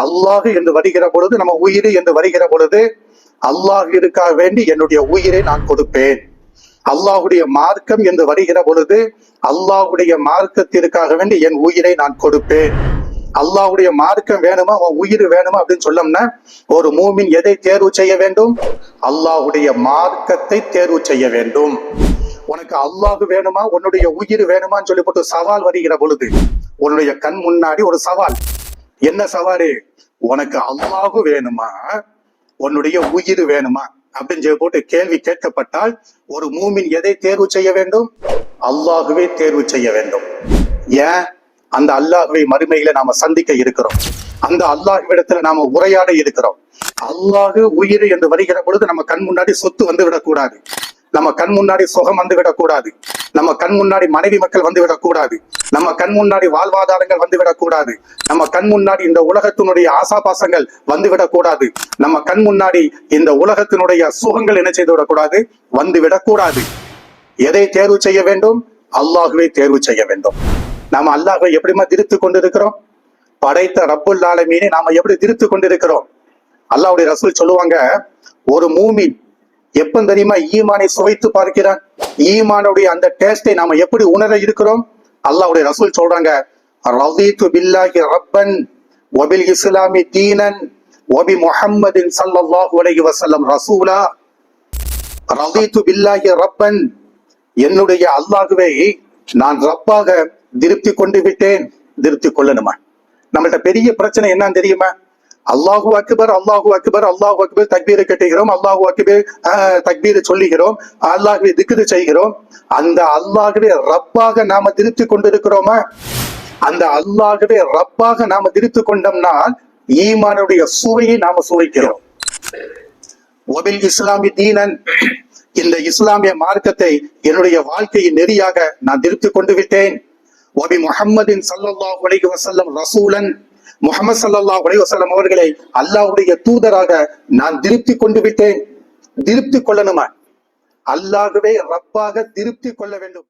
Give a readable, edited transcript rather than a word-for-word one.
அல்லாஹ் என்று வருகிற பொழுது, நம்ம உயிர் என்று வருகிற பொழுது, அல்லாஹிற்காக வேண்டி என்னுடைய உயிரை நான் கொடுப்பேன். அல்லாஹுடைய மார்க்கம் என்று வருகிற பொழுது, அல்லாஹுடைய மார்க்கத்திற்காக வேண்டி என் உயிரை நான் கொடுப்பேன். அல்லாஹுடைய மார்க்கம் வேணுமா, உன் உயிர் வேணுமா அப்படின்னு சொல்லணும்னா, ஒரு மூமின் எதை தேர்வு செய்ய வேண்டும்? அல்லாஹுடைய மார்க்கத்தை தேர்வு செய்ய வேண்டும். உனக்கு அல்லாஹ் வேணுமா, உன்னுடைய உயிர் வேணுமான்னு சொல்லி போட்டு சவால் வருகிற பொழுது, உன்னுடைய கண் முன்னாடி ஒரு சவால். என்ன சவாலு? உனக்கு அல்லாஹ் வேணுமா, உன்னுடைய உயிர் வேணுமா அப்படின்னு சொல்லி போட்டு கேள்வி கேட்கப்பட்டால், ஒரு மூமின் எதை தேர்வு செய்ய வேண்டும்? அல்லாஹுவே தேர்வு செய்ய வேண்டும். ஏன்? அந்த அல்லாஹுவை மறுமையில நாம சந்திக்க இருக்கிறோம். அந்த அல்லாஹ்விடத்துல நாம உரையாட இருக்கிறோம். அல்லாஹு உயிர் என்று வருகிற பொழுது நம்ம கண் முன்னாடி சொத்து வந்து விடக்கூடாது, நம்ம கண் முன்னாடி சுகம் வந்து விடக்கூடாது, நம்ம கண் முன்னாடி மனைவி மக்கள் வந்து விடக்கூடாது, நம்ம கண் முன்னாடி வாழ்வாதாரங்கள் வந்து விடக்கூடாது, நம்ம கண் முன்னாடி இந்த உலகத்தினுடைய ஆசாபாசங்கள் வந்து விடக்கூடாது, நம்ம கண் முன்னாடி இந்த உலகத்தினுடைய சுகங்கள் என்ன செய்து விடக்கூடாது, வந்து விடக்கூடாது. எதை தேர்வு செய்ய வேண்டும்? அல்லாஹுவை தேர்வு செய்ய வேண்டும். நாம அல்லாஹை எப்படிமா திருத்து கொண்டிருக்கிறோம்? படைத்த ரப்புல் ஆலமீனை நாம எப்படி திருத்து கொண்டிருக்கிறோம்? அல்லாஹ்வுடைய ரசூல் சொல்லுவாங்க, ஒரு மூமின் எப்ப தெரியுமா ஈமானை சுவைத்து பார்க்கிறான்? ஈமானுடைய அந்த டேஸ்டை நாம எப்படி உணர இருக்கிறோம்? அல்லாஹ்வுடைய ரசூல் சொல்றாங்க, ரதீது பில்லாஹி ரப்பன் வபில் இஸ்லாமி தீனன் வபி முஹம்மதின் ஸல்லல்லாஹு அலைஹி வஸல்லம் ரசூலா. ரதீது பில்லாஹி ரப்பன், என்னுடைய அல்லாஹ்வை நான் ரப்பாக திருப்தி கொண்டு விட்டேன். திருப்தி கொள்ளணுமா? நம்மள்ட்ட பெரிய பிரச்சனை என்னன்னு தெரியுமா? அல்லாஹு அக்பர், அல்லாஹு அக்பர், அல்லாஹு அக்பர் தக்பீரை கட்டுகிறோம், அல்லாஹு அக்பர் தக்பீரை சொல்லுகிறோம், அல்லாஹ்வை திக்ரு செய்கிறோம். அந்த அல்லாஹ்வை ரப்பாக நாம திருப்தி கொண்டிருக்கிறோமா? அந்த அல்லாஹ்வை ரப்பாக நாம திருப்தி கொண்டோம்னா ஈமானுடைய சுவையை நாம சுவைக்கிறோம். வபில் இஸ்லாமி தீனன், இந்த இஸ்லாமிய மார்க்கத்தை என்னுடைய வாழ்க்கையின் நெறியாக நான் திருப்தி கொண்டு விட்டேன். வபி முஹம்மதின் ஸல்லல்லாஹு அலைஹி வஸல்லம் ரசூலன், முஹம்மது ஸல்லல்லாஹு அலைஹி வஸல்லம் அவர்களை அல்லாஹ்வுடைய தூதராக நான் திருப்தி கொண்டு விட்டேன். திருப்தி கொள்ளணுமா? அல்லாஹ்வை ரப்பாக திருப்தி கொள்ள வேண்டும்.